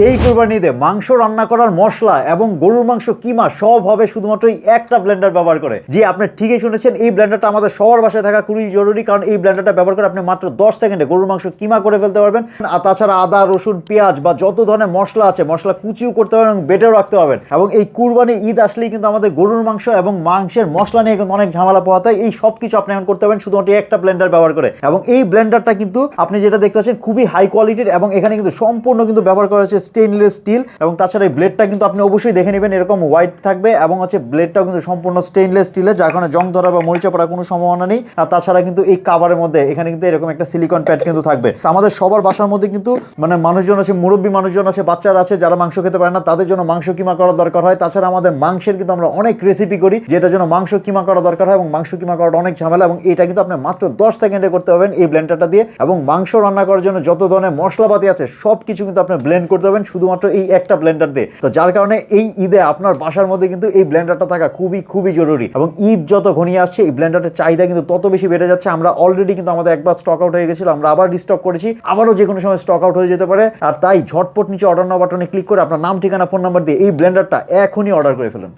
এই কুরবানিতে মাংস রান্না করার মশলা এবং গরুর মাংস কিমা সব হবে শুধুমাত্র এই একটা ব্লেন্ডার ব্যবহার করে। জি, আপনি ঠিকই শুনেছেন, এই ব্লেন্ডারটা আমাদের সবার বাসায় থাকা খুবই জরুরি, কারণ এই ব্লেন্ডারটা ব্যবহার করে আপনি মাত্র 10 সেকেন্ডে গরুর মাংস কিমা করে ফেলতে পারবেন। আর তাছাড়া আদা রসুন পেঁয়াজ বা যত ধরনের মশলা আছে মশলা কুচিও করতে পারবেন এবং বেটেও রাখতে পারবেন। এবং এই কুরবানি ঈদ আসলেই কিন্তু আমাদের গরুর মাংস এবং মাংসের মশলা নিয়ে কিন্তু অনেক ঝামেলা পোহাতে হয়। এই সব কিছু আপনি এখন করতে পারবেন শুধুমাত্র একটা ব্লেন্ডার ব্যবহার করে। এবং এই ব্লেন্ডারটা কিন্তু আপনি যেটা দেখতে পাচ্ছেন খুবই হাই কোয়ালিটির, এবং এখানে কিন্তু সম্পূর্ণ কিন্তু ব্যবহার করা হচ্ছে স্টেইনলেস স্টিল। এবং তাছাড়া এই ব্লেডটা কিন্তু আপনি অবশ্যই দেখে নেবেন, এরকম হোয়াইট থাকবে এবং হচ্ছে ব্লেডটাও কিন্তু সম্পূর্ণ স্টেইনলেস স্টিলের, যার কারণে জং ধরা বা মরিচা পড়ার কোনো সম্ভাবনা নেই। আর তাছাড়া কিন্তু এই কাভারের মধ্যে এখানে কিন্তু এরকম একটা সিলিকন প্যাড কিন্তু থাকবে। আমাদের সবার বাসার মধ্যে কিন্তু মানে মানুষজন আছে, মুরব্বী মানুষজন আছে, বাচ্চারা আছে যারা মাংস খেতে পারে না, তাদের জন্য মাংস কিমা করার দরকার হয়। তাছাড়া আমাদের মাংসের কিন্তু আমরা অনেক রেসিপি করি যেটার জন্য মাংস কিমা করা দরকার হয়, এবং মাংস কিমা করাটা অনেক ঝামেলা, এবং এটা কিন্তু আপনি মাত্র 10 সেকেন্ডে করতে পারবেন এই ব্লেন্ডারটা দিয়ে। এবং মাংস রান্না করার জন্য যত ধরনের মশলাপাতি আছে সব কিছু কিন্তু আপনি ব্লেন্ড করতে পারবেন শুধুমাত্র এই একটা ব্লেন্ডার দিয়ে। তো যার কারণে এই ঈদে আপনার বাসার মধ্যে কিন্তু এই ব্লেন্ডারটা থাকা খুবই খুবই জরুরি। এবং ঈদ যত ঘনিয়ে আসছে এই ব্লেন্ডারটার চাহিদা কিন্তু তত বেশি বেড়ে যাচ্ছে। আমরা অলরেডি কিন্তু আমাদের একবার স্টক আউট হয়ে গেছিল, আমরা আবার রিস্টক করেছি, আবারও যে কোনো সময় স্টক আউট হয়ে যেতে পারে। আর তাই ঝটপট নিচে অর্ডার নাও বাটনে ক্লিক করে আপনার নাম ঠিকানা ফোন নাম্বার দিয়ে এই ব্লেন্ডারটা এখনই অর্ডার করে ফেলুন।